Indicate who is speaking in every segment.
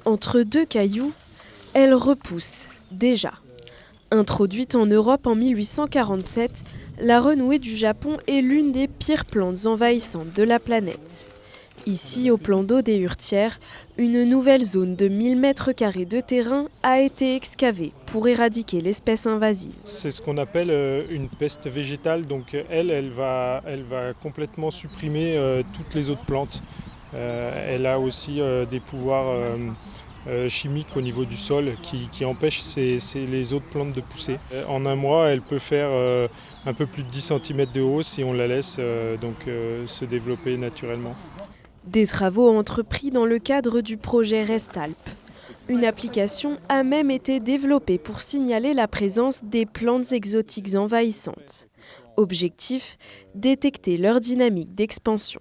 Speaker 1: Entre deux cailloux, elle repousse déjà. Introduite en Europe en 1847, la renouée du Japon est l'une des pires plantes envahissantes de la planète. Ici, au plan d'eau des Hurtières, une nouvelle zone de 1000 m² de terrain a été excavée pour éradiquer l'espèce invasive.
Speaker 2: C'est ce qu'on appelle une peste végétale, donc elle va complètement supprimer toutes les autres plantes. Elle a aussi des pouvoirs chimiques au niveau du sol qui empêchent les autres plantes de pousser. En un mois, elle peut faire un peu plus de 10 cm de haut si on la laisse se développer naturellement.
Speaker 1: Des travaux entrepris dans le cadre du projet Restalp. Une application a même été développée pour signaler la présence des plantes exotiques envahissantes. Objectif, détecter leur dynamique d'expansion.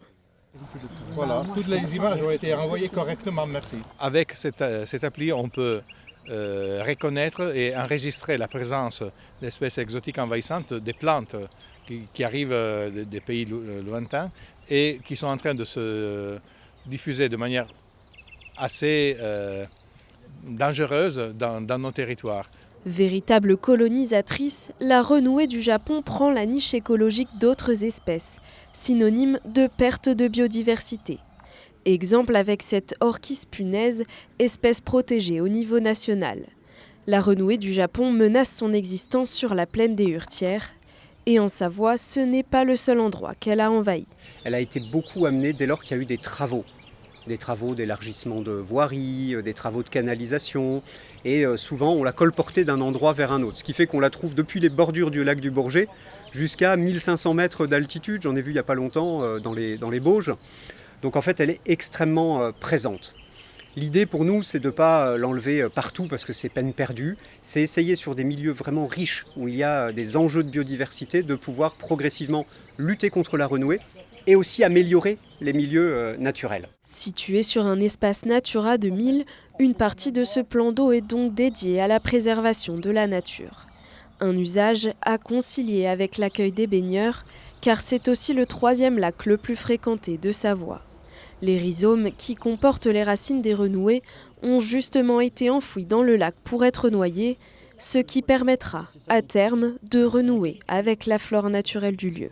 Speaker 3: Voilà, toutes les images ont été envoyées correctement, merci.
Speaker 4: Avec cette appli, on peut reconnaître et enregistrer la présence d'espèces exotiques envahissantes, des plantes qui arrivent des pays lointains et qui sont en train de se diffuser de manière assez dangereuse dans nos territoires.
Speaker 1: Véritable colonisatrice, la renouée du Japon prend la niche écologique d'autres espèces, synonyme de perte de biodiversité. Exemple avec cette orchis punaise, espèce protégée au niveau national. La renouée du Japon menace son existence sur la plaine des Hurtières. Et en Savoie, ce n'est pas le seul endroit qu'elle a envahi.
Speaker 5: Elle a été beaucoup amenée dès lors qu'il y a eu des travaux d'élargissement de voiries, des travaux de canalisation. Et souvent, on l'a colportée d'un endroit vers un autre. Ce qui fait qu'on la trouve depuis les bordures du lac du Bourget jusqu'à 1500 mètres d'altitude. J'en ai vu il n'y a pas longtemps dans les Bauges. Donc en fait, elle est extrêmement présente. L'idée pour nous, c'est de ne pas l'enlever partout parce que c'est peine perdue. C'est essayer sur des milieux vraiment riches où il y a des enjeux de biodiversité de pouvoir progressivement lutter contre la renouée et aussi améliorer les milieux naturels.
Speaker 1: Située sur un espace Natura 2000, une partie de ce plan d'eau est donc dédiée à la préservation de la nature. Un usage à concilier avec l'accueil des baigneurs, car c'est aussi le 3e lac le plus fréquenté de Savoie. Les rhizomes qui comportent les racines des renouées ont justement été enfouis dans le lac pour être noyés, ce qui permettra, à terme, de renouer avec la flore naturelle du lieu.